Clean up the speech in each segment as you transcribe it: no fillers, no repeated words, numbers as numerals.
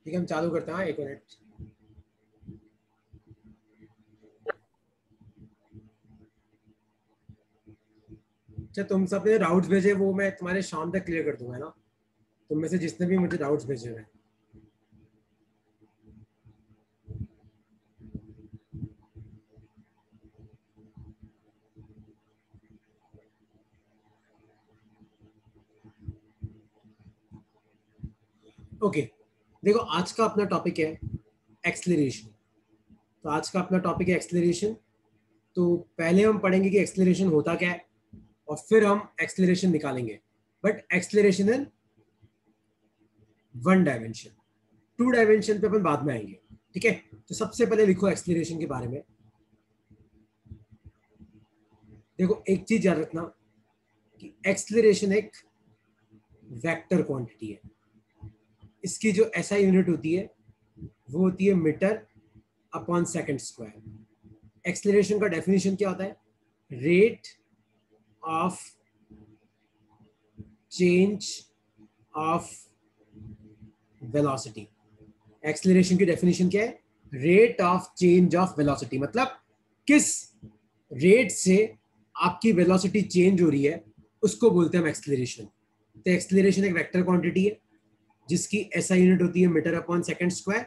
ठीक है, हम चालू करते हैं। 1 मिनट। अच्छा, तुम सबने राउट्स भेजे वो मैं तुम्हारे शाम तक क्लियर कर दूंगा, है ना? तुम में से जिसने भी मुझे राउट्स भेजे हुए हैं। ओके, देखो आज का अपना टॉपिक है एक्सलेरेशन। तो आज का अपना टॉपिक है एक्सलेरेशन। तो पहले हम पढ़ेंगे कि एक्सलेरेशन होता क्या है, और फिर हम एक्सलेरेशन निकालेंगे। But acceleration in 1 dimension. 2 dimension पे अपन बाद में आएंगे। ठीक है, तो सबसे पहले लिखो एक्सलेरेशन के बारे में। देखो एक चीज याद रखना कि एक्सलेरेशन एक वेक्टर क्वांटिटी है। इसकी जो एसआई यूनिट होती है वो होती है metre upon second square. Acceleration का डेफिनेशन क्या होता है? Rate of change of velocity. Acceleration की डेफिनेशन क्या है? Rate of change of velocity, मतलब किस रेट से आपकी वेलोसिटी चेंज हो रही है उसको बोलते हैं हम एक्सलेरेशन। तो एक्सलेरेशन एक वेक्टर क्वांटिटी है जिसकी एसआई यूनिट होती है मीटर अपॉन सेकंड स्क्वायर।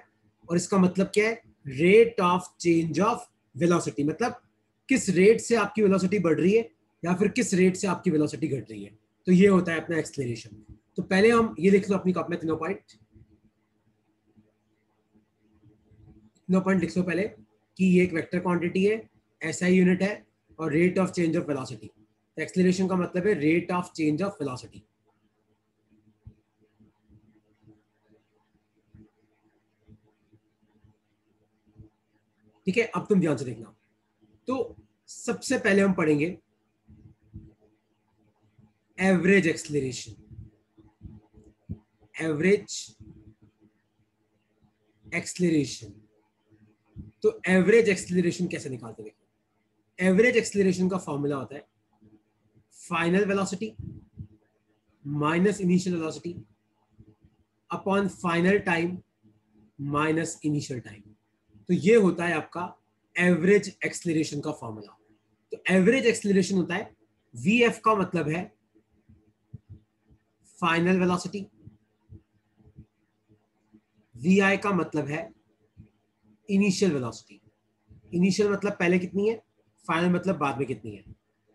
और इसका मतलब क्या है? Rate of change of velocity, मतलब किस रेट से आपकी वेलोसिटी बढ़ रही है या फिर किस रेट से आपकी वेलोसिटी घट रही है। तो ये होता है अपना एक्सलेरेशन। तो पहले हम ये लिख लो अपनी कॉपी में, तीनों पॉइंट। तीनों पॉइंट लिख लो पहले कि ये एक वेक्टर क्वांटिटी है, एसआई यूनिट है, और rate of change of velocity. तो एक्सलेरेशन का मतलब है rate of change of velocity. ठीक है, अब तुम ध्यान से देखना। तो सबसे पहले हम पढ़ेंगे एवरेज एक्सलेरेशन। Average acceleration. तो एवरेज एक्सलेरेशन कैसे निकालते हैं? एवरेज एक्सलेरेशन का फॉर्मूला होता है final velocity minus initial velocity upon final time minus initial time. तो ये होता है आपका एवरेज एक्सलेरेशन का फॉर्मूला। तो एवरेज एक्सलेरेशन होता है वी एफ का मतलब है फाइनल वेलोसिटी, वी आई का मतलब है इनिशियल वेलोसिटी। इनिशियल मतलब पहले कितनी है, फाइनल मतलब बाद में कितनी है।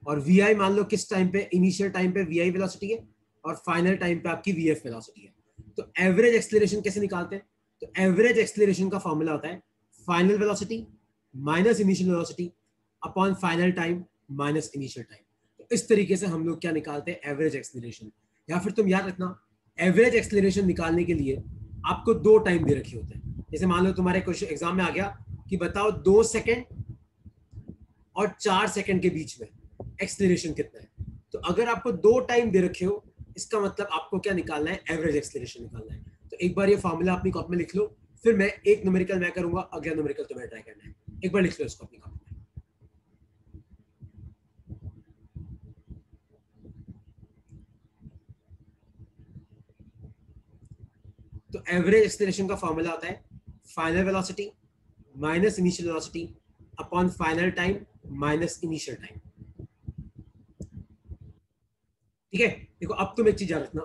और वी आई मान लो किस टाइम पे, इनिशियल टाइम पे वी आई वेलोसिटी है और फाइनल टाइम पे आपकी वी एफ वेलोसिटी है। तो एवरेज एक्सलेरेशन कैसे निकालते हैं? तो एवरेज एक्सलेरेशन का फॉर्मूला होता है final velocity minus initial velocity upon final time minus initial time. तो इस तरीके से हम लोग क्या निकालते हैं? Average acceleration. या फिर तुम याद रखना, एवरेज एक्सलेरेशन निकालने के लिए आपको 2 टाइम दे रखे होते हैं। जैसे मान लो तुम्हारे क्वेश्चन एग्जाम में आ गया कि बताओ 2 सेकेंड और 4 सेकेंड के बीच में एक्सलेरेशन कितना है। तो अगर आपको 2 टाइम दे रखे हो, इसका मतलब आपको क्या निकालना है? एवरेज एक्सलेरेशन निकालना है। तो एक बार ये फॉर्मूला अपनी कॉपी में लिख लो, फिर मैं एक न्यूमेरिकल मैं करूंगा, अगला न्यूमेरिकल तुम्हें ट्राई करना है। एक बार लिख लो इसको अपनी कॉपी में। तो एवरेज एक्सलेरेशन का फॉर्मूला आता है final velocity minus initial velocity upon final time minus initial time. ठीक है, देखो अब तुम एक चीज याद रखना,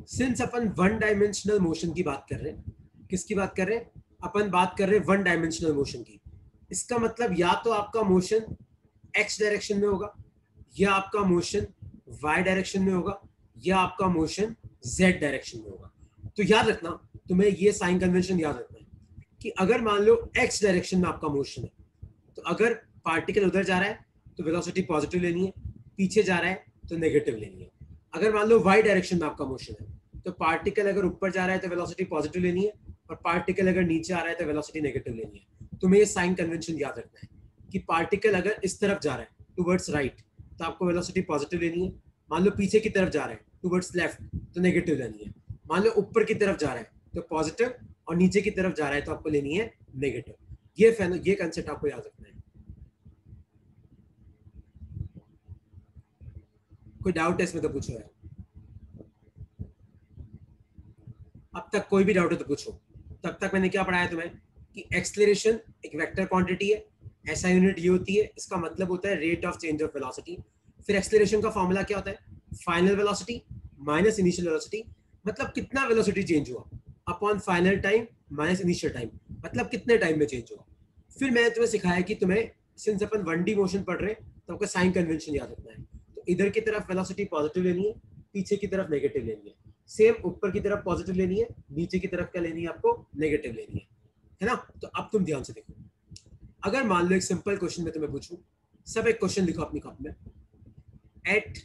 सिंस अपन 1 डायमेंशनल मोशन की बात कर रहे हैं, किसकी बात कर रहे हैं? अपन बात कर रहे हैं 1 डायमेंशनल मोशन की। इसका मतलब या तो आपका मोशन एक्स डायरेक्शन में होगा, या आपका मोशन वाई डायरेक्शन में होगा, या आपका मोशन जेड डायरेक्शन में होगा। तो याद रखना, तुम्हें ये साइन कन्वेंशन याद रखना है कि अगर मान लो एक्स डायरेक्शन में आपका मोशन है, तो अगर पार्टिकल उधर जा रहा है तो वेलोसिटी पॉजिटिव लेनी है, पीछे जा रहा है तो नेगेटिव लेनी है। अगर मान लो वाई डायरेक्शन में आपका मोशन है, तो पार्टिकल अगर ऊपर जा रहा है तो वेलोसिटी पॉजिटिव लेनी है, और पार्टिकल अगर नीचे आ रहा है तो वेलोसिटी नेगेटिव लेनी है। तुम्हें ये साइन कन्वेंशन याद रखना है कि पार्टिकल अगर इस तरफ जा रहा है टूवर्ड्स राइट तो आपको वेलोसिटी पॉजिटिव लेनी है। मान लो पीछे की तरफ जा रहा है टूवर्ड्स लेफ्ट तो नेगेटिव लेनी है। मान लो ऊपर की तरफ जा रहा है तो पॉजिटिव, और नीचे की तरफ जा रहा है तो आपको लेनी है नेगेटिव। ये कंसेप्ट आपको याद रखना है। कोई डाउट है इसमें तो पूछो यार, अब तक कोई भी डाउट है तो पूछो। तब तक मैंने क्या पढ़ाया तुम्हें कि एक्सेलरेशन एक वेक्टर क्वांटिटी है, ऐसा यूनिट ये होती है, इसका मतलब होता है rate of change of velocity. फिर एक्सेलरेशन का फॉर्मूला क्या होता है, final velocity minus initial velocity, मतलब कितना वेलोसिटी चेंज हुआ, upon final time minus initial time, मतलब कितने टाइम में चेंज हुआ। फिर मैंने तुम्हें सिखाया कि तुम्हें सिंस अपन 1D मोशन पढ़ रहे हैं तो आपको साइन कन्वेंशन याद रखना है। तो इधर की तरफ वेलोसिटी पॉजिटिव लेनी है, पीछे की तरफ नेगेटिव लेनी है। सेम ऊपर की तरफ पॉजिटिव लेनी है, नीचे की तरफ क्या लेनी है आपको, नेगेटिव लेनी है ना। तो अब तुम ध्यान से देखो, अगर मान लो एक सिंपल क्वेश्चन में तुम्हें पूछूं, सब एक क्वेश्चन लिखो अपनी कॉपी में, at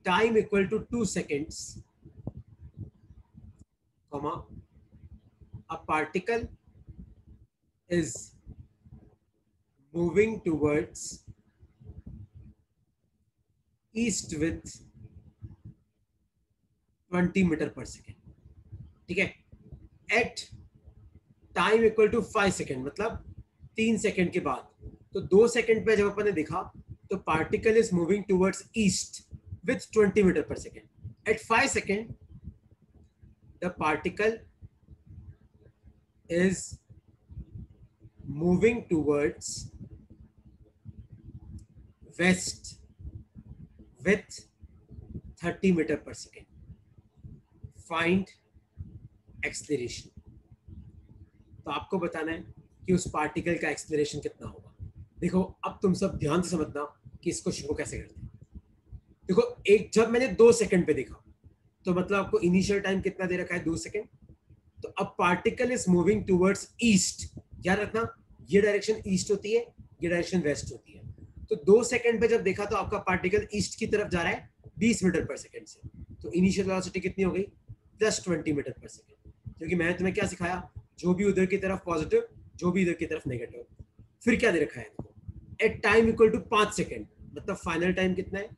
time equal to 2 seconds, comma, a particle is moving towards east with 20 metre per second, ठीक है। At time equal to 5 second, मतलब 3 सेकेंड के बाद, तो 2 सेकेंड पे जब अपन ने देखा तो particle is moving towards east with 20 metre per second. At 5 second the particle is moving towards west with 30 metre per second. Find acceleration. तो आपको बताना है कि उस पार्टिकल का एक्सेलरेशन कितना होगा। देखो अब तुम सब ध्यान से समझना कि इस क्वेश्चन को कैसे करते हैं। देखो एक जब मैंने 2 सेकंड पे देखा तो मतलब आपको इनिशियल टाइम कितना दे रखा है, 2 सेकंड। तो अब particle is moving towards east, याद रखना ये डायरेक्शन ईस्ट होती है, ये डायरेक्शन वेस्ट होती है। तो 2 सेकंड पे जब देखा तो आपका पार्टिकल ईस्ट की तरफ जा रहा है 20 मीटर पर सेकंड से, तो इनिशियल वेलोसिटी कितनी हो गई, प्लस 20 मीटर पर सेकंड। क्योंकि मैंने तुम्हें क्या सिखाया, जो भी उधर की तरफ पॉजिटिव, जो भी इधर की तरफ नेगेटिव। फिर क्या दे रखा है, at time equal to 5 second, मतलब फाइनल टाइम कितना है,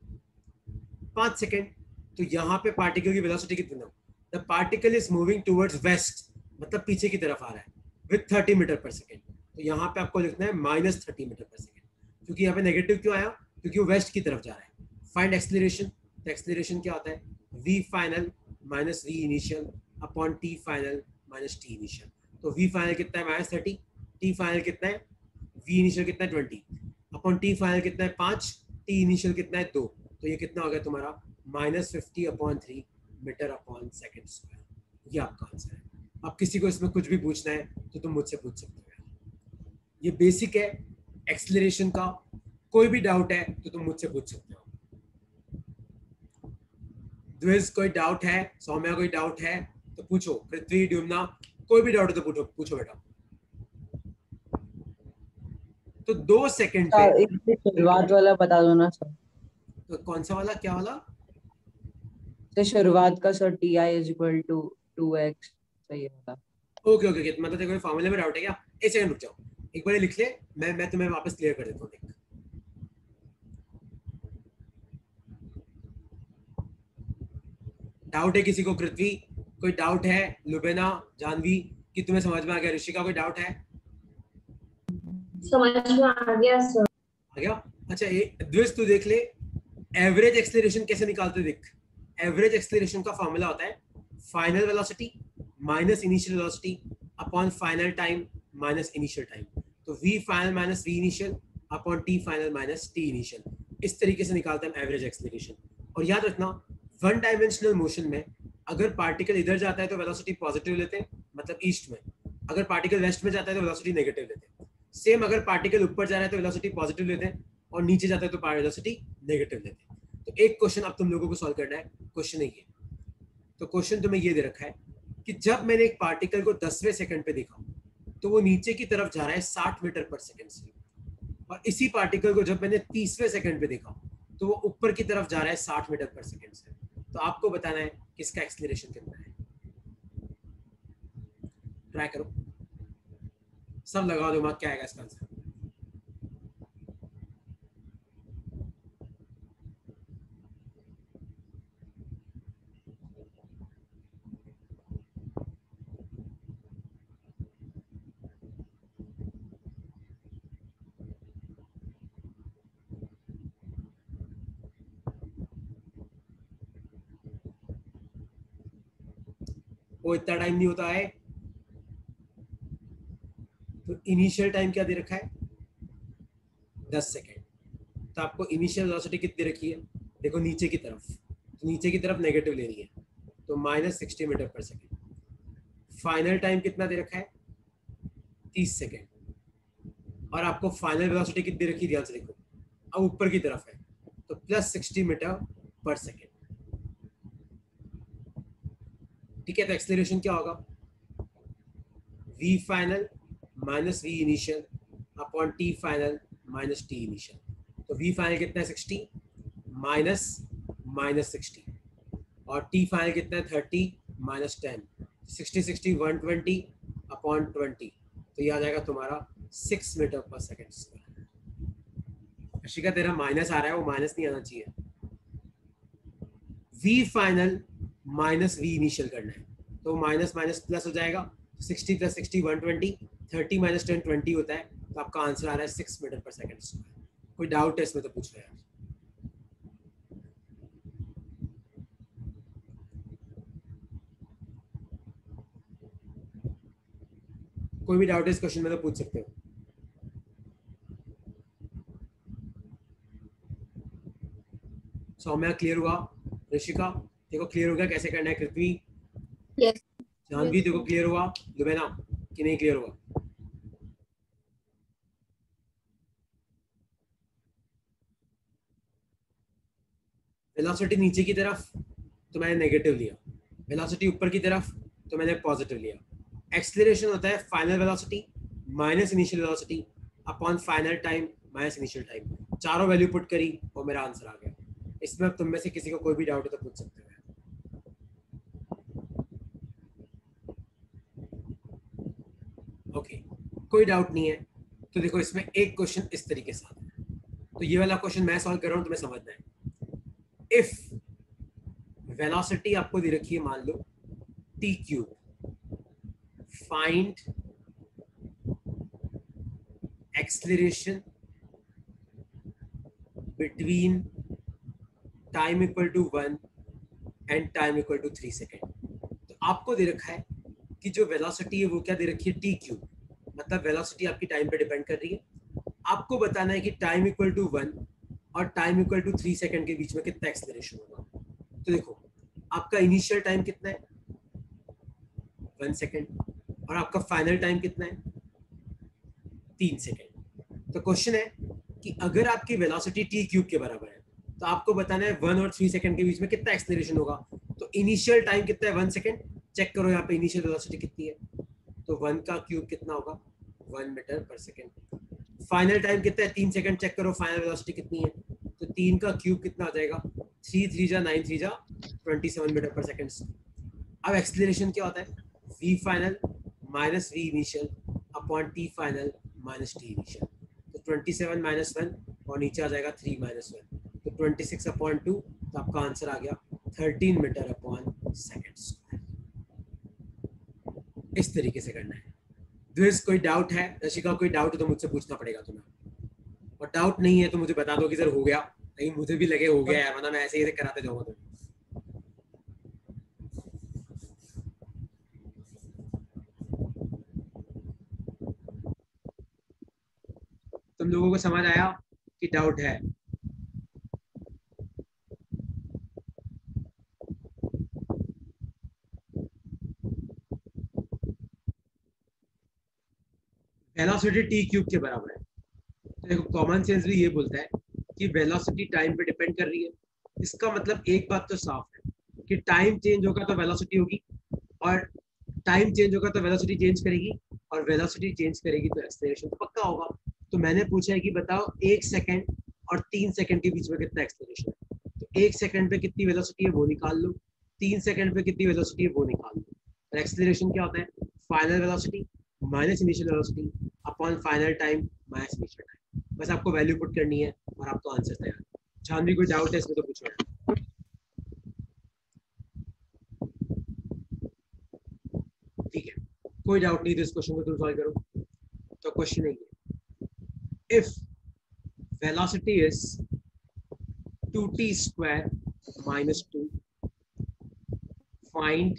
5 सेकंड। तो यहाँ पे पार्टिकल की वेलोसिटी कितनी है, the particle is moving towards west, मतलब पीछे की तरफ आ रहा है, विथ 30 मीटर पर सेकंड। तो यहाँ पे आपको लिखना है माइनस 30 मीटर पर सेकंड, क्योंकि यहाँ पे नेगेटिव क्यों आया, क्योंकि वो वेस्ट की तरफ जा रहा है। Find acceleration. तो एक्सेलरेशन क्या होता है, v final minus v initial upon t final minus t initial. तो v फाइनल कितना है, माइनस 30, t फाइनल कितना है, v इनिशियल कितना है 20, अपॉन t फाइनल कितना है 5, t इनिशियल कितना है 2। तो ये कितना हो गया तुम्हारा, minus 50 upon 3 metre upon second square. ये आपका आंसर है। अब किसी को इसमें कुछ भी पूछना है तो तुम मुझसे पूछ सकते हो। ये बेसिक है एक्सेलरेशन का, कोई भी डाउट है तो तुम मुझसे पूछ सकते हो। द्विज कोई डाउट है, सौम्या कोई डाउट है तो पूछो, पृथ्वी ड्यूमना कोई भी डाउट है तो पूछो पूछो बेटा। तो 2 सेकंड पे शुरुआत वाला बता दो ना सर। तो कौन सा वाला, क्या वाला, तो शुरुआत का सर ti = 2x सही होगा। ओके ओके, मतलब देखो फॉर्मूले में डाउट है क्या, एक सेकंड रुक जाओ, एक बार लिख ले, मैं तुम्हें वापस क्लियर कर देता हूँ। देख डाउट है किसी को, पृथ्वी कोई डाउट है, लुबेना, जानवी, कि तुम्हें समझ में आ गया, ऋषिका कोई डाउट है, समझ में आ गया सर। आ गया। अच्छा द्विज तू देख ले, एवरेज एक्सेलरेशन कैसे निकालते देख। एवरेज एक्सेलरेशन का फॉर्मूला होता है final velocity minus initial velocity upon final time minus initial time. तो v final minus v initial upon t final minus t initial, इस तरीके से निकालते हैं एवरेज एक्सेलरेशन। और याद रखना वन डायमेंशनल मोशन में अगर पार्टिकल इधर जाता है तो वेलोसिटी पॉजिटिव लेते हैं, मतलब ईस्ट में। अगर पार्टिकल वेस्ट में जाता है तो वेलोसिटी नेगेटिव लेते हैं। सेम अगर पार्टिकल ऊपर जा रहा है तो वेलोसिटी पॉजिटिव लेते हैं, और नीचे जाता है तो वेलोसिटी नेगेटिव लेते हैं। तो एक क्वेश्चन अब तुम लोगों को सॉल्व करना है, क्वेश्चन है ये। तो क्वेश्चन तुम्हें ये दे रखा है कि जब मैंने एक पार्टिकल को 10वें सेकंड पे देखा तो वो नीचे की तरफ जा रहा है 60 मीटर पर सेकंड से, और इसी पार्टिकल को जब मैंने 30वें सेकंड पे देखा तो वो ऊपर की तरफ जा रहा है 60 मीटर पर सेकंड से। तो आपको बताना है कि इसका एक्सेलरेशन कितना है। ट्राई करो, सब लगा दो क्या आएगा इसका आंसर। वो इतना टाइम नहीं होता है, इनिशियल टाइम क्या दे रखा है 10 सेकेंड, तो आपको इनिशियल वेलोसिटी कितनी रखी है, देखो नीचे की तरफ, तो नीचे की तरफ नेगेटिव लेनी है, तो -60 metre per second. Final time कितना दे रखा है 30 सेकेंड, और आपको फाइनल वेलोसिटी कितनी रखी ध्यान से देखो, अब ऊपर की तरफ है, तो +60 मीटर पर सेकेंड। ठीक है, तो एक्सेलरेशन क्या होगा v final minus v initial upon t final minus t initial. तो v फाइनल कितना है 60 माइनस -60, और t फाइनल कितना है 30 माइनस 10, 60 120 अपॉन 20, तो ये आ जाएगा तुम्हारा 6 metre per second square. Rishika तेरा माइनस आ रहा है, वो माइनस नहीं आना चाहिए। v final minus v initial करना है, तो माइनस माइनस प्लस हो जाएगा, 60 + 60 120, 30 - 10 20 होता है, तो आपका आंसर आ रहा है 6 मीटर पर सेकेंड स्क्वायर। कोई डाउट है इसमें तो पूछ रहे हैं। कोई भी डाउट है इस क्वेश्चन में तो पूछ सकते हो। सौम्या क्लियर हुआ, ऋषिका देखो क्लियर हो गया कैसे करना है, कृत्वी यस जानवी देखो क्लियर हुआ, लुबेना कि नहीं क्लियर हुआ? वेलोसिटी नीचे की तरफ तो मैंने नेगेटिव लिया, वेलोसिटी ऊपर की तरफ तो मैंने पॉजिटिव लिया। एक्सेलरेशन होता है final velocity minus initial velocity upon final time minus initial time, चारों वैल्यू पुट करी और मेरा आंसर आ गया। इसमें अब तुम में से किसी को कोई भी डाउट है तो पूछ सकते हो। ओके, कोई डाउट नहीं है तो देखो इसमें एक क्वेश्चन इस तरीके से आता है, तो ये वाला क्वेश्चन मैं सॉल्व कर रहा हूं, तुम्हें समझना है। इफ वेलोसिटी आपको दे रखी है मान लो t³, find acceleration between time equal to 1 and time equal to 3 second. तो आपको दे रखा है कि जो वेलोसिटी है वो क्या दे रखी है t³, मतलब वेलोसिटी आपकी टाइम पे डिपेंड कर रही है। आपको बताना है कि टाइम इक्वल टू 1 और टाइम इक्वल टू 3 सेकेंड के बीच में कितना एक्सेलरेशन होगा। तो देखो आपका इनिशियल टाइम कितना है 1 सेकेंड, और आपका फाइनल टाइम कितना है 3 सेकेंड। तो क्वेश्चन है कि अगर आपकी वेलोसिटी t³ के बराबर है तो आपको बताना है 1 और 3 सेकेंड के बीच में कितना एक्सेलरेशन होगा। तो इनिशियल टाइम कितना है 1 सेकेंड, चेक करो यहाँ पे इनिशियल वेलोसिटी कितनी है, तो 1 का क्यूब कितना होगा 1 metre per second. Final time कितना है 3 सेकेंड, चेक करो फाइनल वेलोसिटी कितनी है, तो 3 का क्यूब कितना आ जाएगा 3 3 जा 9 3 जा 27 मीटर पर सेकेंड। अब एक्सेलरेशन क्या होता है v final minus v initial upon t final minus t initial, तो 27 - 1 और नीचे आ जाएगा 3 - 1, तो 26 अपॉन 2, तो आपका आंसर आ गया 13 मीटर अपॉन सेकेंड। इस तरीके से करना है। द्विज कोई डाउट है? रशिका कोई डाउट है तो मुझसे पूछना पड़ेगा तुम्हें, और डाउट नहीं है तो मुझे बता दो कि सर हो गया, लेकिन मुझे भी लगे हो गया यार, वरना मैं ऐसे ही कराते जाऊंगा। तुम लोगों को समझ आया कि डाउट है? वेलोसिटी t³ के बराबर है, तो देखो कॉमन सेंस भी ये बोलता है कि वेलोसिटी टाइम पे डिपेंड कर रही है। इसका मतलब एक बात तो साफ है कि टाइम चेंज होगा तो वेलोसिटी होगी, और टाइम चेंज होगा तो वेलोसिटी चेंज करेगी, और वेलोसिटी चेंज करेगी तो एक्सेलरेशन तो पक्का होगा। तो मैंने पूछा है कि बताओ 1 सेकंड और 3 सेकंड के बीच में कितना एक्सेलरेशन है, तो 1 सेकंड पे कितनी वेलोसिटी है वो निकाल लो, 3 सेकंड पे कितनी वेलोसिटी है वो निकाल लो। और एक्सेलरेशन क्या होता है final velocity minus initial velocity upon final time minus initial time. बस आपको वैल्यू पुट करनी है और आपको आंसर तैयार। जानवी कोई डाउट है इसमें तो पूछो। ठीक है, कोई डाउट नहीं तो इस क्वेश्चन को तुम सॉल्व करो। तो क्वेश्चन है ये, if velocity is 2t² - 2, find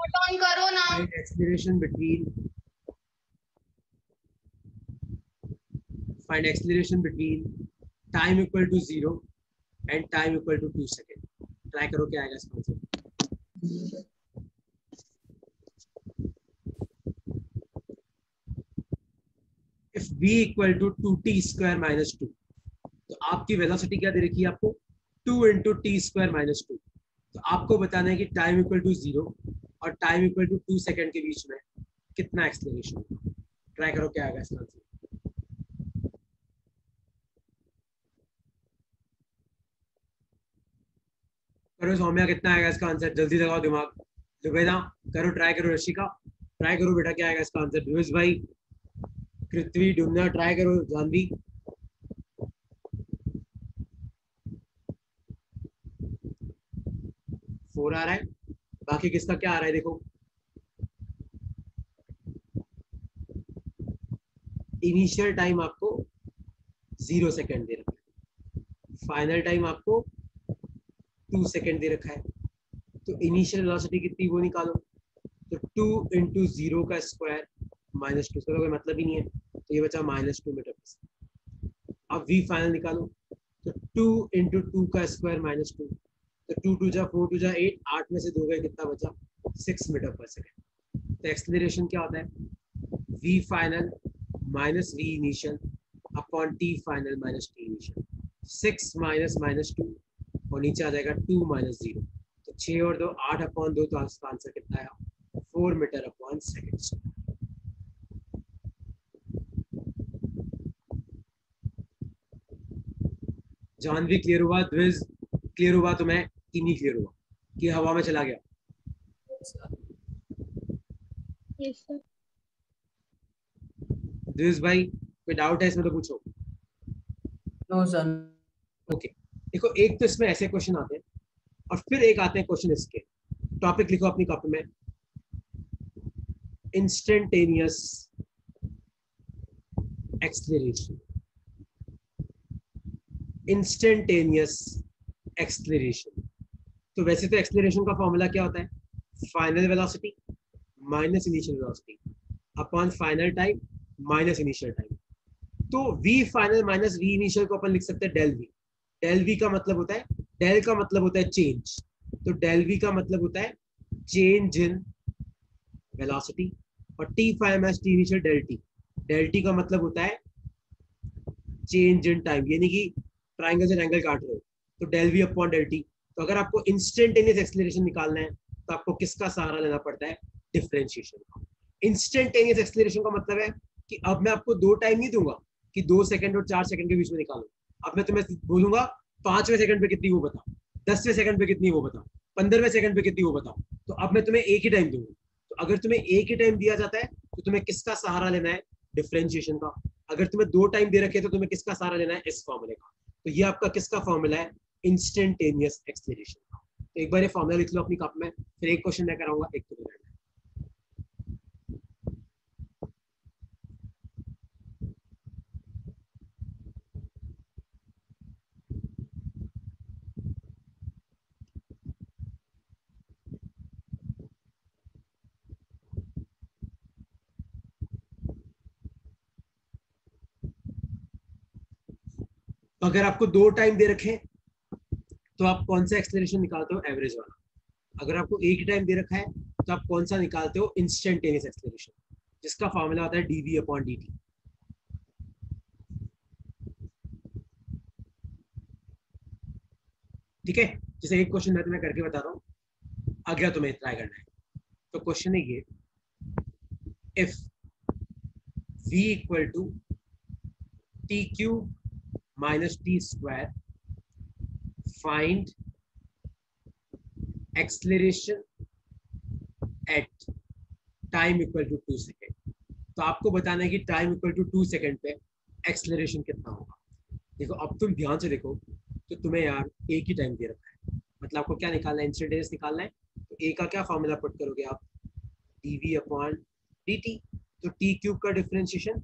on करो ना। Find acceleration between time equal to 0 and time equal to 2 second. Try करो क्या आएगा इसका answer. If v equal to 2t square minus 2, तो आपकी वेलोसिटी क्या दे रखी है आपको 2 इंटू टी स्क्वायर माइनस 2। तो आपको बताना है कि टाइम इक्वल टू 0 और टाइम इक्वल टू 2 सेकेंड के बीच में कितना एक्सेलरेशन होगा। ट्राई करो क्या आएगा इसका आंसर। करो सौम्या, कितना आएगा इसका आंसर, जल्दी लगाओ दिमाग। जुबेदा करो, ट्राई करो। रशिका ट्राई करो बेटा, क्या आएगा इसका आंसर। दिवेश भाई, पृथ्वी, डुमना, ट्राई करो। जानवी, 4 आ रहा है, बाकी किसका क्या आ रहा है देखो। इनिशियल टाइम आपको 0 सेकेंड दे रखा है, फाइनल टाइम आपको 2 सेकेंड दे रखा है। तो इनिशियल वेलोसिटी कितनी वो निकालो। तो 2 इंटू 0 का स्क्वायर माइनस 2, इसका कोई मतलब ही नहीं है, तो ये बचा -2 मीटर पर सेकेंड। अब v फाइनल निकालो। तो 2 इंटू 2 का स्क्वायर -2, तो 2 2 जा 4 2 जा 8, 8 में से 2 गए, कितना बचा 6 मीटर पर सेकेंड। तो एक्सेलरेशन क्या होता है v final minus v initial upon t final minus t initial. 6 minus -2 और नीचे आ जाएगा 2 माइनस 0। तो 6 और 2 8 अपॉन 2, तो इसका आंसर कितना आया 4 metre upon second. Janvi clear हुआ, द्विज क्लियर हुआ, तुम्हें कि नहीं क्लियर हुआ कि हवा में चला गया। Yes sir. द्विज भाई कोई डाउट है इसमें तो पूछो। No sir. ओके, देखो एक तो इसमें ऐसे क्वेश्चन आते हैं और फिर एक आते हैं क्वेश्चन इसके। टॉपिक लिखो अपनी कॉपी में, इंस्टेंटेनियस एक्सेलरेशन। इंस्टेंटेनियस एक्सेलरेशन, तो वैसे तो एक्सेलरेशन का फॉर्मूला क्या होता है, final velocity minus initial velocity upon final time minus initial time. तो v final minus v initial को अपन लिख सकते हैं डेल v। डेल v का मतलब होता है, डेल का मतलब होता है चेंज, तो डेल v का मतलब होता है चेंज इन वेलोसिटी, और t final minus t initial del t। Del t का मतलब होता है चेंज इन टाइम, यानी कि ट्राइंगल से एंगल काट रहे हो, तो del v upon del t। तो अगर आपको इंस्टेंटेनियस एक्सेलरेशन निकालना है तो आपको किसका सहारा लेना पड़ता है, डिफरेंशिएशन का। इंस्टेंटेनियस एक्सेलरेशन का मतलब है कि अब मैं आपको 2 टाइम नहीं दूंगा कि 2 सेकंड और 4 सेकंड के बीच में निकालो। अब मैं तुम्हें बोलूंगा 5वें सेकंड पे कितनी वो बताओ, 10वें सेकंड पे कितनी वो बताओ, 15वें सेकंड पे कितनी वो बताओ। तो अब मैं तुम्हें एक ही टाइम दूंगा। तो अगर तुम्हें एक ही टाइम दिया जाता है तो तुम्हें किसका सहारा लेना है, डिफरेंशिएशन का। अगर तुम्हें 2 टाइम दे रखे तो तुम्हें किसका सहारा लेना है, इस फॉर्मूले का। तो ये आपका किसका फॉर्मूला है, इंस्टेंटेनियस एक्सेलरेशन का। तो एक बार ये फॉर्मूला लिख लो अपनी कॉपी में, फिर एक क्वेश्चन मैं कराऊंगा, एक तो करना है। तो अगर आपको 2 टाइम दे रखे तो आप कौन सा एक्सेलरेशन निकालते हो, एवरेज वाला। अगर आपको एक ही टाइम दे रखा है तो आप कौन सा निकालते हो, इंस्टेंटेनियस एक्सेलरेशन, जिसका फॉर्मूला होता है dv अपॉन dt। ठीक है, जैसे एक क्वेश्चन मैं तुम्हें करके बता रहा हूँ, अगला तुम्हें ट्राई करना है। तो क्वेश्चन है ये, if v equal to t cube minus t square, find acceleration at time equal to 2 second. तो आपको बताना है कि टाइम इक्वल टू 2 सेकेंड पे एक्सेलरेशन कितना होगा। देखो अब तुम ध्यान से देखो, तो तुम्हें यार एक ही टाइम दे रखा है, मतलब आपको क्या निकालना है, इंस्टेंटेनियस निकालना है। तो ए का क्या फॉर्मूला पुट करोगे आप, dv अपॉन dt। तो टी क्यूब का डिफरेंशिएशन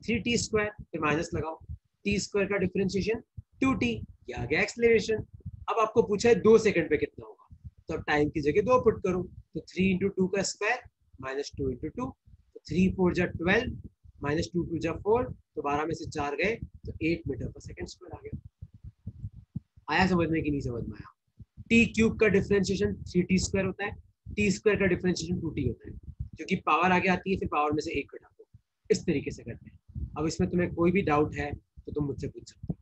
3t स्क्वायर, फिर माइनस लगाओ, टी स्क्वायर का डिफरेंशिएशन 2t, ये आ गया एक्सेलरेशन। अब आपको पूछा है 2 सेकंड पे कितना होगा, तो अब टाइम की जगह 2 पुट करो, तो 3 इंटू 2 का स्क्वायर माइनस 2 इंटू 2, तो 3 4 जा 12 माइनस 2 2 जा 4, तो 12 में से 4 गए तो 8 मीटर पर सेकंड स्क्वायर आ गया। आया समझ में कि नहीं समझ में आया? टी क्यूब का डिफरेंशिएशन 3t स्क्वायर होता है, टी स्क्वायर का डिफरेंशिएशन 2t होता है, क्योंकि पावर आगे आती है फिर पावर में से एक घटा दो, इस तरीके से करते हैं। अब इसमें तुम्हें कोई भी डाउट है तो तुम मुझसे पूछ सकते हो।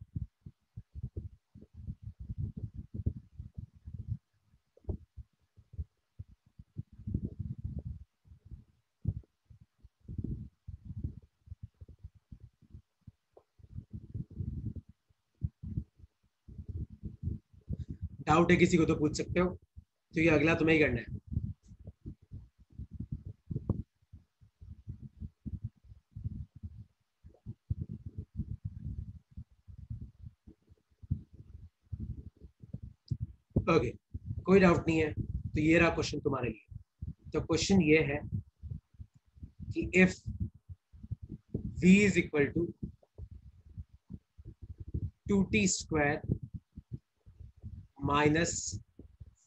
डाउट है किसी को तो पूछ सकते हो, क्योंकि अगला तुम्हें ही करना है। ओके, कोई डाउट नहीं है तो ये रहा क्वेश्चन तुम्हारे लिए। तो क्वेश्चन ये है कि if v is equal to 2t square minus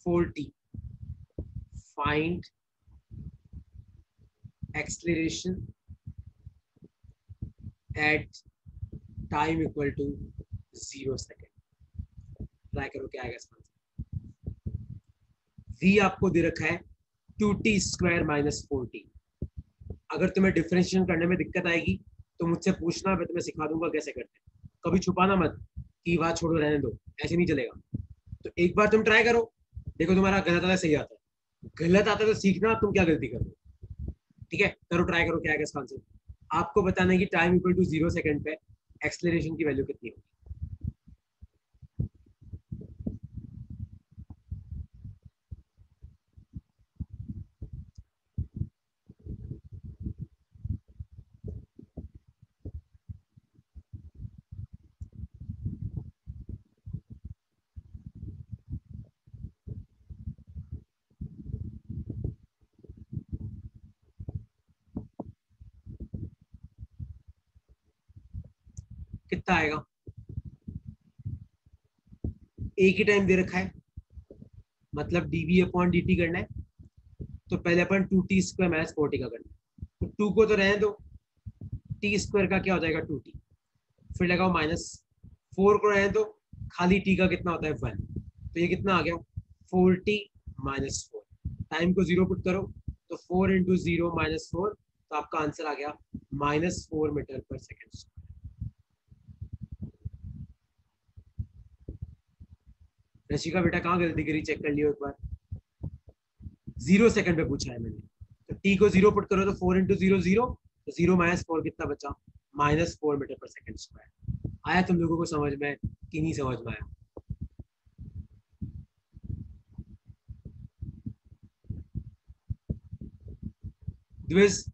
4t, find acceleration at time equal to 0 second. Try करो क्या आएगा इसका आंसर। v आपको दे रखा है 2t स्क्वायर माइनस 4t। अगर तुम्हें डिफरेंशिएशन करने में दिक्कत आएगी तो मुझसे पूछना, मैं तुम्हें सिखा दूंगा कैसे करते हैं। कभी छुपाना मत कि बात छोड़ो रहने दो, ऐसे नहीं चलेगा। तो एक बार तुम ट्राई करो, देखो तुम्हारा गलत आता है सही आता है। गलत आता है तो सीखना तुम क्या गलती कर रहे हो। ठीक है, करो ट्राई करो क्या आएगा इसका आंसर। आपको बताना है कि टाइम इक्वल टू 0 सेकंड पे एक्सलेरेशन की वैल्यू कितनी होगी। कितना आएगा? एक ही टाइम दे रखा है, मतलब डीवी अपॉन dt करना है। तो पहले अपन 2t स्क्वायर माइनस 4t का करना है, तो 2 को तो रहने दो, t स्क्वायर का क्या हो जाएगा 2t, फिर लगाओ माइनस 4 को रहने दो, खाली t का कितना होता है 1, तो ये कितना आ गया 4t माइनस 4। टाइम को 0 पुट करो तो 4 इंटू 0 माइनस 4, तो आपका आंसर आ गया minus 4 metre per second. Rashika बेटा कहाँ गलती करी, चेक कर लियो एक बार। 0 सेकंड पे पूछा है मैंने, तो t को 0 पुट करो तो 4 इंटू 0 0, तो 0 माइनस 4 कितना बचा, minus 4 metre per second square. आया तुम लोगों को समझ में कि नहीं समझ में आया? द्विज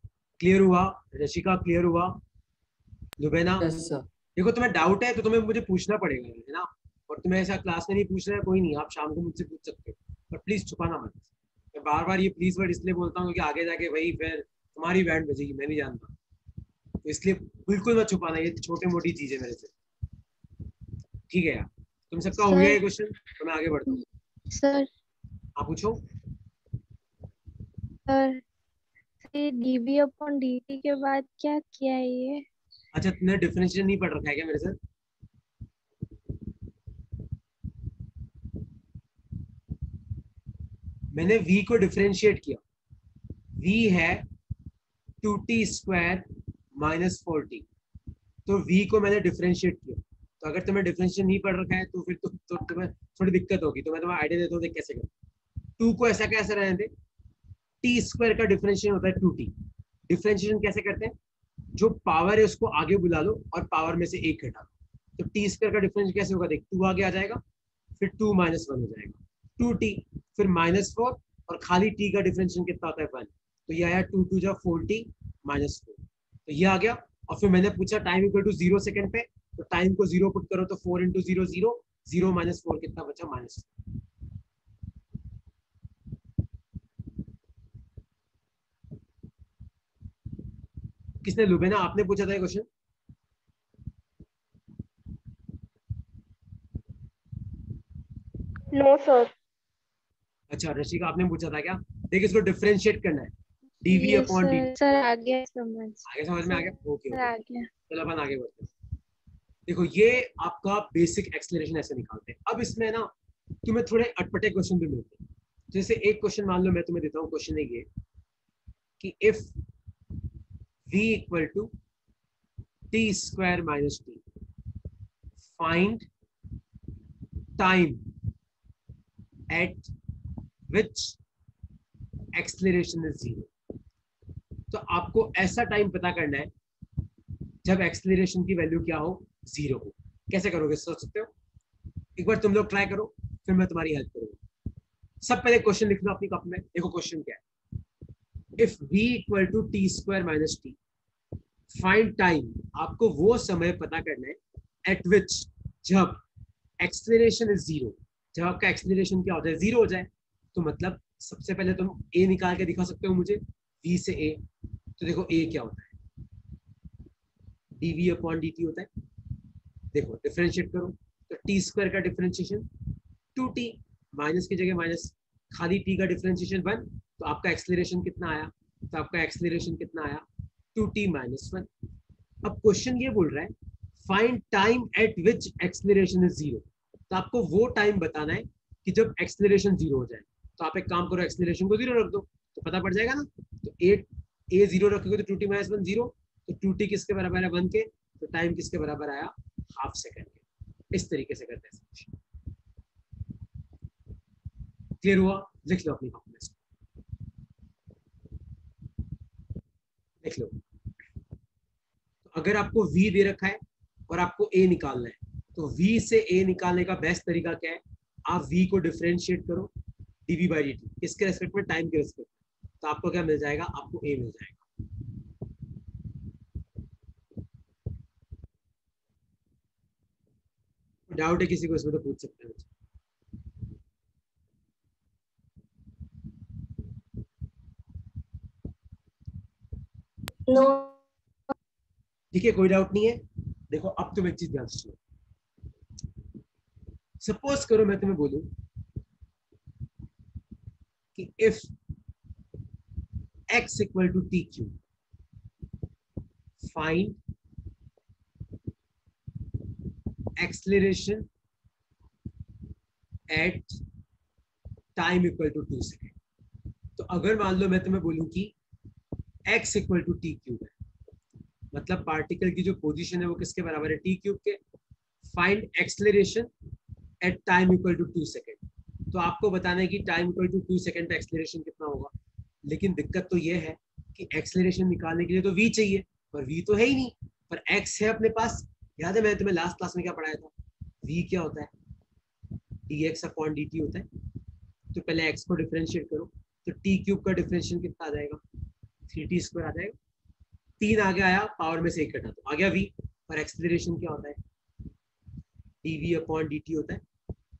क्लियर हुआ? रशिका क्लियर हुआ? लुबेना? Yes sir. देखो तुम्हें डाउट है तो तुम्हें मुझे पूछना पड़ेगा, है ना। और तुम्हें ऐसा क्लास में नहीं पूछना है, कोई नहीं, आप शाम को मुझसे पूछ सकते हो, पर प्लीज छुपाना मत। मैं बार बार ये प्लीज वर्ड इसलिए बोलता हूँ कि आगे जाके वही फिर तुम्हारी बैंड बजेगी, मैं नहीं जानता, तो इसलिए बिल्कुल मत छुपाना, ये छोटी मोटी चीज है मेरे से। ठीक है यार, तुम सबका हो गया ये सर क्वेश्चन, तो मैं आगे बढ़ता हूँ। सर आप पूछो। सर डीबी अपॉन डीटी के बाद क्या किया है ये? अच्छा, तुमने डिफरेंशिएशन नहीं पढ़ रखा है क्या मेरे साथ? मैंने v को डिफरेंशिएट किया, v है 2t स्क्वायर माइनस 4t, तो v को मैंने डिफरेंशिएट किया। तो अगर तुम्हें डिफरेंशिएशन नहीं पढ़ रखा है तो फिर तुम्हें थोड़ी दिक्कत होगी, तो मैं तुम्हें आइडिया देता हूँ कैसे करें। 2 को ऐसा कैसे रहने दे, टी स्क्वायर का डिफरेंशिएशन होता है 2t। डिफरेंशिएशन कैसे करते हैं, जो पावर है उसको आगे बुला लो और पावर में से एक घटा लो, तो टी स्क्वायर का डिफरेंस कैसे होगा, देख 2 आगे आ जाएगा, फिर 2 माइनस 1 हो जाएगा 2t, फिर माइनस 4, और खाली t का डिफरेंशिएशन कितना होता है 1, तो ये आया 2 2 जा 4t माइनस 4, तो ये आ गया। और फिर मैंने पूछा टाइम इक्वल टू 0 सेकंड पे, तो टाइम को 0 पुट करो तो 4 इंटू 0 0, 0 माइनस 4 कितना बचा, माइनस। किसने, लुबेना आपने पूछा था ये क्वेश्चन? No sir. अच्छा रशिका आपने पूछा था क्या? देखिए इसको डिफरेंशिएट करना है, डीवी अपॉन डी। सर आ गया समझ। आगे समझ में आ गया? ओके सर आ गया। चलो अपन आगे बढ़ते हैं। देखो ये आपका बेसिक एक्सेलरेशन ऐसे निकालते हैं। अब इसमें ना तुम्हें थोड़े अटपटे क्वेश्चन भी मिलते हैं। जैसे एक क्वेश्चन मान लो मैं तुम्हें देता हूँ, क्वेश्चन है ये कि if v equal to t square minus t, find time at which acceleration is zero. तो आपको ऐसा टाइम पता करना है जब एक्सेलरेशन की वैल्यू क्या हो, जीरो हो। कैसे करोगे सोच सकते हो? एक बार तुम लोग ट्राई करो, फिर मैं तुम्हारी हेल्प करूंगा। सब पहले क्वेश्चन लिख लो अपनी कॉपी में। देखो क्वेश्चन क्या है, if v equal to t square minus t, find time, आपको वो समय पता करना है एट विच, जब एक्सेलरेशन इज जीरो, जब आपका एक्सेलरेशन क्या होता है, जीरो हो जाए। तो मतलब सबसे पहले तुम a निकाल के दिखा सकते हो मुझे, v से a। तो देखो a क्या होता है, dv अपॉन dt होता है। देखो डिफरेंशिएट करो तो टी स्क्वायर का डिफरेंशिएशन 2t, माइनस की जगह माइनस, खाली t का डिफरेंशिएशन 1, तो आपका एक्सेलरेशन कितना आया, तो आपका एक्सेलरेशन कितना आया 2t माइनस 1। अब क्वेश्चन ये बोल रहा है find time at which acceleration is zero. तो आपको वो टाइम बताना है कि जब एक्सेलरेशन जीरो हो जाए। तो आप एक काम करो, एक्सेलरेशन को जीरो रख दो तो पता पड़ जाएगा ना। तो ए जीरो रखोगे तो 2t माइनस 1 जीरो, तो 2t किसके बराबर है 1 के, तो टाइम किसके बराबर आया, हाफ सेकेंड के। इस तरीके से करते हैं। क्लियर हुआ? लिख लो अपनी कॉपी में, लिख लो। तो अगर आपको v दे रखा है और आपको a निकालना है, तो v से a निकालने का बेस्ट तरीका क्या है, आप v को डिफरेंशिएट करो dv बाई dt, किसके रेस्पेक्ट में, टाइम के रेस्पेक्ट में। तो आपको क्या मिल जाएगा, आपको a मिल जाएगा। डाउट है किसी को इसमें तो पूछ सकते हैं। नो। ठीक है, कोई डाउट नहीं है। देखो अब तुम एक चीज ध्यान से सुनो। सपोज करो मैं तुम्हें बोलूं कि if x equal to t cube, find acceleration at time equal to 2 second. तो अगर मान लो मैं तुम्हें बोलूं कि x equal to t cube है, मतलब पार्टिकल की जो पोजीशन है वो किसके बराबर है, टी क्यूब के। Find acceleration at time equal to 2 second. तो आपको बताना है कि टाइम इक्वल टू 2 सेकेंड पे एक्सेलरेशन कितना होगा। लेकिन दिक्कत तो ये है कि एक्सेलरेशन निकालने के लिए तो v चाहिए, पर v तो है ही नहीं, पर x है अपने पास। याद है मैंने तुम्हें लास्ट क्लास में क्या पढ़ाया था, v क्या होता है, dx अपॉन dt होता है। तो पहले x को डिफरेंशिएट करो, तो t क्यूब का डिफरेंशिएशन कितना आ जाएगा, 3t स्क्वायर आ जाएगा। 3 आगे आया, पावर में से 1 घटा तो आ गया v। पर एक्सेलरेशन क्या होता है, dv अपॉन dt होता है।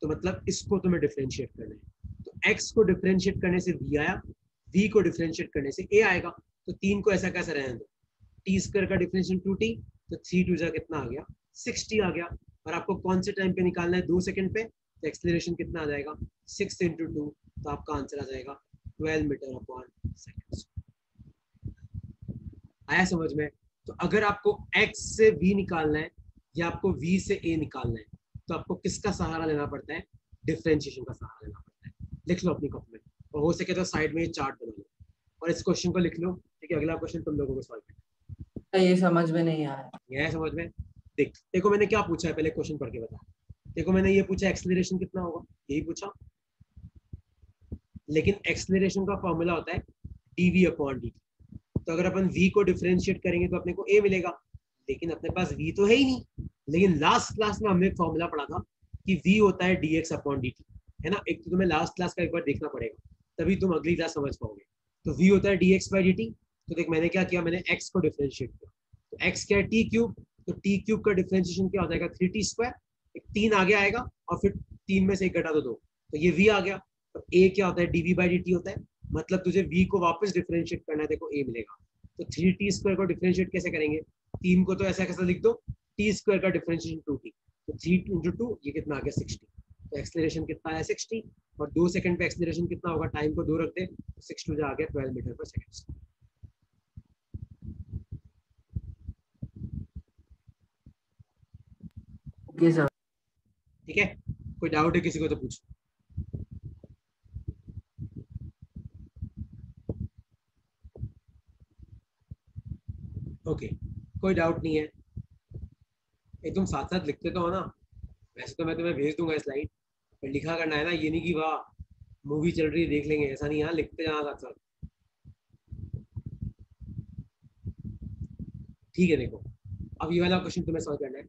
तो मतलब इसको तुम्हें डिफरेंशिएट करना है। तो x को डिफरेंशिएट करने से v आया, v को डिफरेंशिएट करने से a आएगा। तो 3 को ऐसा कैसा रहने दो, टी स्क्वायर का डिफरेंशिएशन 2t, तो 3 2 जा कितना आ गया, 6t आ गया। और आपको कौन से टाइम पे निकालना है, 2 सेकंड पे। तो एक्सेलरेशन कितना आ जाएगा, 6 × 2, तो आपका आंसर आ जाएगा 12 मीटर अपॉन सेकंड। आया समझ में? तो अगर आपको x से v निकालना है या आपको v से a निकालना है, तो आपको किसका सहारा लेना पड़ता है, डिफरेंशिएशन का सहारा लेना पड़ता है। लिख लो अपनी कॉपी में, और हो सके तो साइड में ये चार्ट बना लो और इस क्वेश्चन को लिख लो। ठीक है, अगला क्वेश्चन तुम लोगों को सॉल्व करना ये समझ में नहीं आया। है। यह समझ में? देखो मैंने क्या पूछा है, पहले क्वेश्चन पढ़ के बता। देखो मैंने ये पूछा एक्सेलरेशन कितना होगा, यही पूछा। लेकिन एक्सेलरेशन का फॉर्मूला होता है dv अपॉन dt। तो अगर अपन v को डिफरेंशिएट करेंगे तो अपने को a मिलेगा, लेकिन अपने पास v तो है ही नहीं। लेकिन लास्ट क्लास में हमने एक फॉर्मूला पढ़ा था कि v होता है dx अपॉन dt, है ना। एक तो तुम्हें लास्ट क्लास का एक बार देखना पड़ेगा, तभी तुम अगली क्लास समझ पाओगे। तो v होता है dx बाई dt। तो देख मैंने क्या किया, मैंने x को डिफरेंशिएट किया। तो x क्या है, t क्यूब। तो t क्यूब का डिफरेंशिएशन क्या हो जाएगा, 3t स्क्वायर। एक 3 आगे आएगा और फिर 3 में से 1 घटा दो 2, तो ये v आ गया। तो a क्या होता है, dv बाई dt होता है। मतलब तुझे v को वापस डिफरेंशिएट करना है, देखो a मिलेगा। तो 3t स्क्वायर को डिफरेंशिएट कैसे करेंगे, 3 को तो ऐसा कैसा लिख दो, t स्क्वायर का डिफरेंशिएशन 2t, तो 3 × 2 ये कितना आ गया, 60। तो एक्सेलरेशन कितना है 60, और 2 सेकंड पे एक्सेलरेशन कितना होगा, टाइम को 2 रखते, 6 टू जा गया 12 मीटर पर सेकंड। Okay sir. ठीक है, कोई डाउट है किसी को तो पूछो। ओके, कोई डाउट नहीं है, एकदम साथ साथ लिखते तो हो ना, वैसे तो मैं तुम्हें भेज दूंगा स्लाइड, पर लिखा करना है ना, ये नहीं कि वाह मूवी चल रही है देख लेंगे, ऐसा नहीं, यहाँ लिखते जाना साथ साथ। ठीक है, देखो अब ये वाला क्वेश्चन तुम्हें सॉल्व करना है।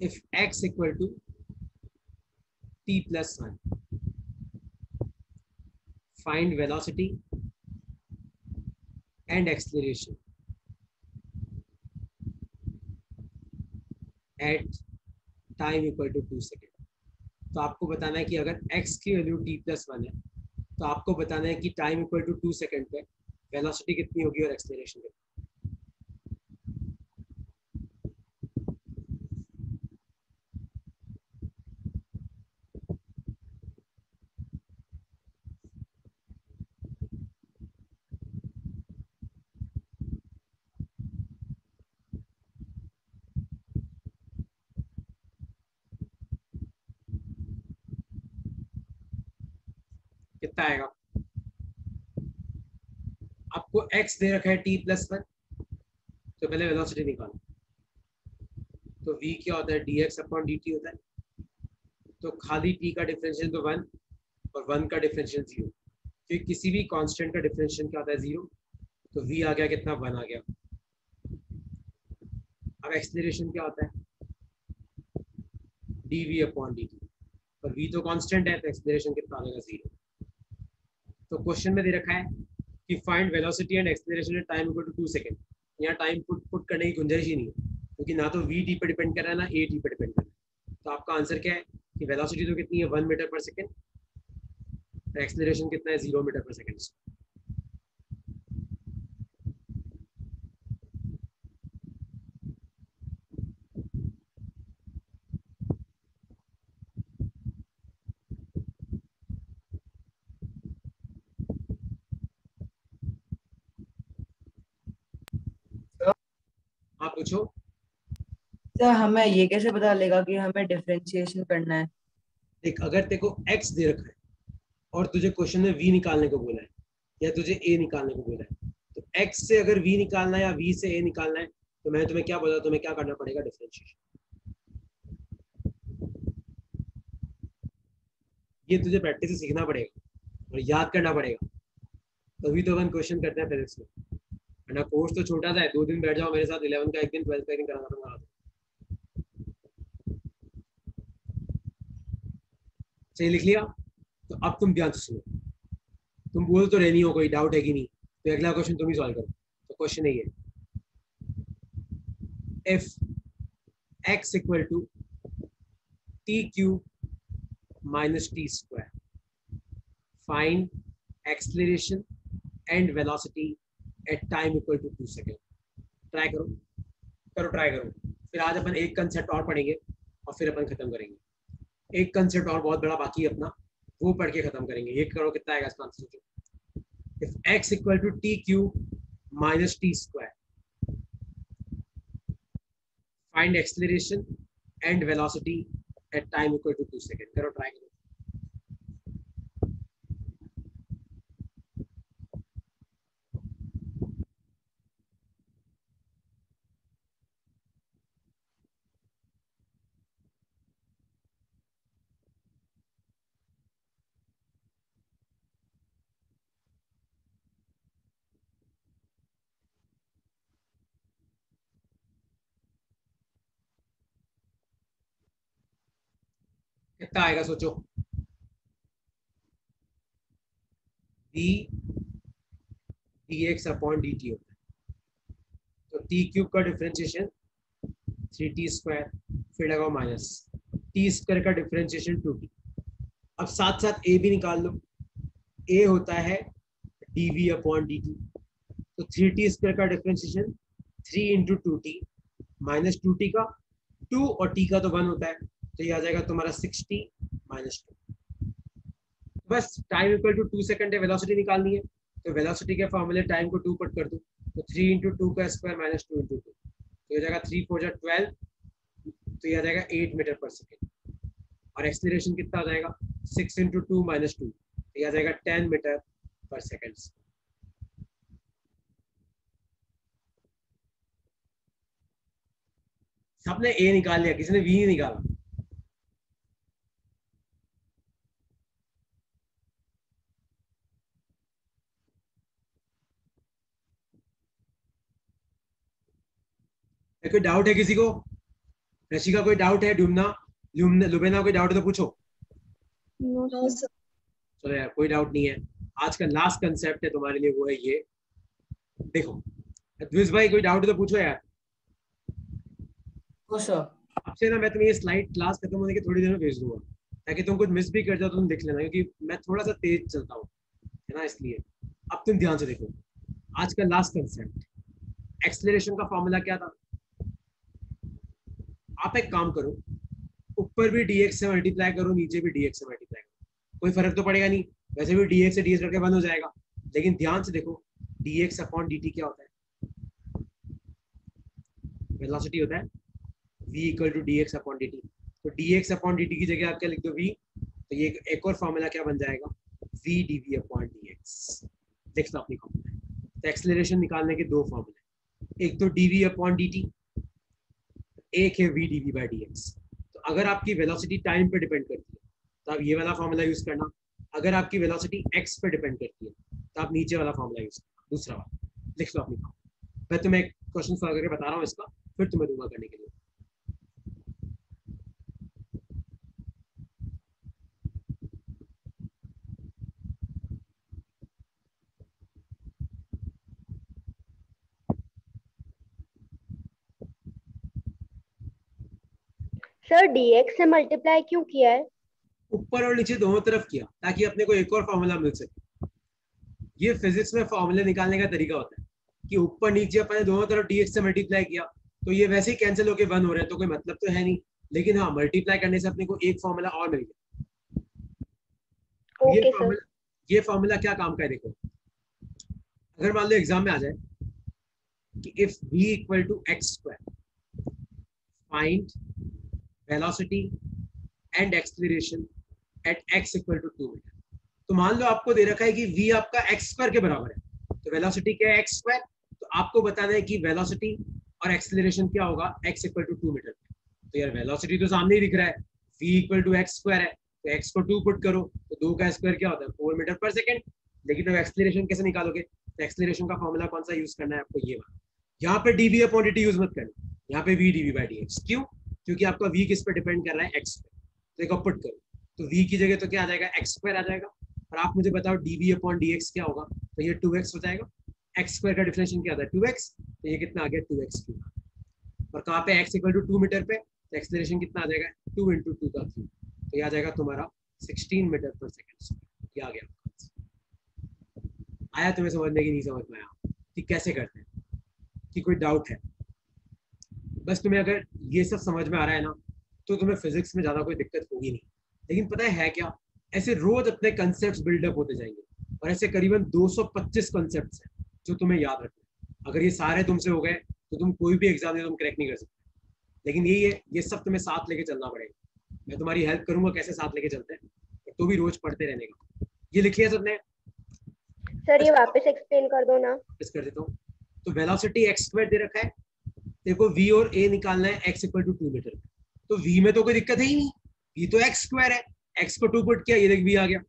If x equal to t+1, find velocity and acceleration at time equal to 2 second. तो आपको बताना है कि अगर x की वैल्यू t+1 है, तो आपको बताना है कि टाइम इक्वल टू 2 सेकेंड पे वेलोसिटी कितनी होगी और एक्सेलरेशन कितनी। कितना आएगा? आपको x दे रखा है t+1, तो पहले वेलोसिटी निकालो। तो v क्या होता है, dx/dt होता है। तो खाली t का डिफरेंशियल तो 1 और 1 का डिफरेंशियल 0, क्योंकि किसी भी कांस्टेंट का डिफरेंशियल क्या होता है 0। तो v आ गया कितना, 1 आ गया। अब एक्सेलरेशन क्या होता है, dv/dt, और v तो कांस्टेंट है, तो एक्सेलरेशन कितना आ जाएगा 0। तो क्वेश्चन में दे रखा है कि find velocity and acceleration at time equal to 2 second. यहाँ टाइम पुट करने की गुंजाइश ही नहीं है, क्योंकि ना तो v t पे डिपेंड कर रहा है ना a t पे डिपेंड कर रहा है। तो आपका आंसर क्या है कि वेलोसिटी तो कितनी है 1 मीटर पर सेकंड, तो एक्सेलरेशन कितना है 0 मीटर पर सेकंड। आप पूछो। सर हमें ये कैसे पता चलेगा कि हमें डिफरेंशिएशन करना है? देख, अगर तेरे को x दे रखा है और तुझे क्वेश्चन में v निकालने को बोला है या तुझे a निकालने को बोला है, तो x से अगर v निकालना है या v से a निकालना है, तो मैंने तुम्हें क्या बोला, तुम्हें क्या करना पड़ेगा, डिफरेंशिएशन। ये तुझे प्रैक्टिस से सीखना पड़ेगा और याद करना पड़ेगा, तभी तो अपन क्वेश्चन करते हैं फिजिक्स में। वरना कोर्स तो छोटा सा है, 2 दिन बैठ जाओ मेरे साथ, 11 का एक दिन, 12 का एक दिन करा दूंगा। सही लिख लिया? तो अब तुम ध्यान से सुनो, तुम बोल तो रहनी हो कोई डाउट है कि नहीं, तो अगला क्वेश्चन तुम ही सॉल्व करो। तो क्वेश्चन है ये, if x equal to t³ - t², find acceleration and velocity at time equal to 2 second. Try करो, ट्राई करो। फिर आज अपन एक कंसेप्ट और पढ़ेंगे और फिर अपन खत्म करेंगे। एक कंसेप्ट और बहुत बड़ा बाकी है अपना, वो पढ़ के खत्म करेंगे। ये करो, कितना आएगा इसका आंसर सोचो। If x equal to t³ - t², find acceleration and velocity at time equal to 2 seconds. करो, ट्राई करो। कितना आएगा सोचो। d dx/dt होता है, तो t³ का डिफरेंशिएशन 3t², फिर लगाओ माइनस t² का डिफरेंशिएशन 2t। अब साथ साथ a भी निकाल लो, a होता है dv/dt, तो 3t² का डिफरेंशिएशन 3 × 2t - 2t का 2 और t का तो 1 होता है, तो ये आ जाएगा तुम्हारा 60 माइनस 2। बस टाइम इक्वल टू 2 सेकंड है, वेलोसिटी निकालनी है, तो वेलोसिटी के फॉर्मूले टाइम को 2 पुट कर दो, तो 3 इंटू 2 का स्क्वायर माइनस 2 इंटू 2, तो ये जाएगा 3 4 12, तो ये आ जाएगा 8 मीटर पर सेकेंड। और एक्सीलरेशन कितना आ जाएगा 6 इंटू 2 माइनस 2, तो ये आ जाएगा 10 मीटर पर सेकेंड। सबने ए निकाल लिया, किसी ने वी नहीं निकाला। कोई डाउट है किसी को? रशिका कोई डाउट है? लुबेना कोई डाउट है तो पूछो। No sir. चलो यार कोई डाउट नहीं है। आज का लास्ट कंसेप्ट है तुम्हारे लिए, वो है ये देखो। द्विज भाई कोई डाउट है तो पूछो यार। आपसे ना मैं तुम्हें ये स्लाइड क्लास खत्म होने के थोड़ी देर में भेज दूंगा, ताकि तुम कुछ मिस भी कर जाओ तो तुम देख लेना, क्योंकि मैं थोड़ा सा तेज चलता हूँ है ना, इसलिए अब तुम ध्यान से देखो। आज का लास्ट कंसेप्ट, एक्सेलरेशन का फॉर्मूला क्या था? आप एक काम करो, ऊपर भी dx से मल्टीप्लाई करो, नीचे भी dx से मल्टीप्लाई करो, कोई फर्क तो पड़ेगा नहीं, वैसे भी dx से ds करके बंद हो जाएगा। लेकिन ध्यान से देखो, dx अपॉन dt क्या होता है? वेलोसिटी होता है v equal to dx upon dt। तो dx अपॉन dt की जगह आप क्या लिख दो v, तो ये एक और फॉर्मूला क्या बन जाएगा, v dv अपॉन dx। देख लो अपनी फॉर्मूला। तो एक्सेलरेशन निकालने के दो फॉर्मूले, एक तो dv अपॉन dt, एक है v dv बाई dx। तो अगर आपकी वेलोसिटी टाइम पे डिपेंड करती है तो आप ये वाला फॉर्मूला यूज करना, अगर आपकी वेलोसिटी x पे डिपेंड करती है तो आप नीचे वाला फॉर्मूला यूज करना, दूसरा वाला। लिख लो अपनी फॉर्मूला। मैं तुम्हें एक क्वेश्चन सॉल्व करके बता रहा हूँ इसका, फिर तुम्हें दूंगा करने के लिए। सर dx से मल्टीप्लाई क्यों किया है? ऊपर और नीचे दोनों तरफ किया ताकि अपने को एक और फॉर्मूला मिल सके। ये फिजिक्स में फॉर्मूले निकालने का तरीका होता है कि ऊपर नीचे अपने दोनों तरफ dx से मल्टीप्लाई किया, तो ये वैसे ही कैंसिल होके 1 हो रहे हैं, तो कोई मतलब तो है नहीं, लेकिन हाँ मल्टीप्लाई करने से अपने को एक फॉर्मूला और मिल गया। ये फॉर्मूला क्या काम का है देखो। अगर मान लो एग्जाम में आ जाए कि if v equal to x square find velocity and acceleration at x equal to 2 metre, तो मान लो आपको दे रखा है कि v आपका x स्क्वायर के बराबर है, तो वेलोसिटी क्या है x स्क्वायर, तो आपको बताना है कि वेलोसिटी और एक्सेलरेशन क्या होगा x इक्वल टू 2 मीटर। तो यार वेलोसिटी तो सामने ही दिख रहा है, v equal to x square है, तो x को 2 पुट करो, तो 2 का स्क्वायर क्या होता है 4 मीटर पर सेकेंड। लेकिन अब एक्सेलरेशन कैसे निकालोगे? तो एक्सेलरेशन का फॉर्मूला कौन सा यूज करना है आपको, ये वाला। यहाँ पे dv अपॉन dt यूज मत करना, यहाँ पे v dv बाई dx। क्यों? क्योंकि आपका v किस पे डिपेंड कर रहा है, x पे। तो एक पुट करो, तो v की जगह तो क्या आ जाएगा x स्क्वायर आ जाएगा, और आप मुझे बताओ dv अपॉन dx क्या होगा, तो ये 2x हो जाएगा। x स्क्वायर का डिफरेंशिएशन क्या आता है 2x, तो ये कितना आ गया 2x क्यूब। और कहाँ पे x इक्वल टू 2 मीटर पे, तो एक्सेलरेशन कितना आ जाएगा 2 इंटू 2 का क्यूब, तो ये आ जाएगा तुम्हारा 16 मीटर पर सेकेंड। ये आ गया। आया तुम्हें समझ में कि नहीं समझ में आया कि कैसे करते हैं, कि कोई डाउट है? बस तुम्हें अगर ये सब समझ में आ रहा है ना, तो तुम्हें फिजिक्स में ज्यादा कोई दिक्कत होगी नहीं। लेकिन पता है क्या, ऐसे रोज अपने कंसेप्ट बिल्डअप होते जाएंगे, और ऐसे करीबन 225 कंसेप्ट हैं जो तुम्हें याद रखना है। अगर ये सारे तुमसे हो गए तो तुम कोई भी एग्जाम में तुम क्रैक नहीं कर सकते। लेकिन यही है, ये सब तुम्हें साथ लेके चलना पड़ेगा। मैं तुम्हारी हेल्प करूंगा कैसे साथ लेके चलते हैं, तो भी रोज पढ़ते रहने का। ये लिख लिया सबने? सर ये वापस एक्सप्लेन कर दो ना। वापस कर देता हूँ। तो वेलोसिटी एक्स स्क्वायर दे रखा है, देखो v और a निकालना है x इक्वल टू 2 मीटर। तो v में तो कोई दिक्कत है ही नहीं, v तो x स्क्वायर है, x को 2 पुट किया, ये देख v आ गया।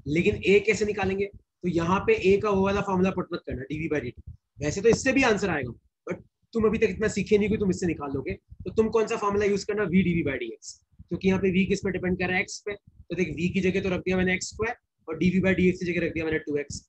लेकिन a कैसे निकालेंगे? तो यहाँ पे a का वो वाला फॉर्मूला पुट मत करना, dv बाई dt। वैसे तो इससे भी आंसर आएगा, बट तुम अभी तक इतना सीखे नहीं कि तुम इससे निकाल लोगे, तो तुम कौन सा फॉर्मूला यूज करना, v dv बाई dx। क्योंकि यहाँ पे v किस पे डिपेंड कर रहा है, x पे। तो देख v की जगह तो रख दिया मैंने x स्क्वायर, और dv बाई dx की जगह रख दिया मैंने 2x।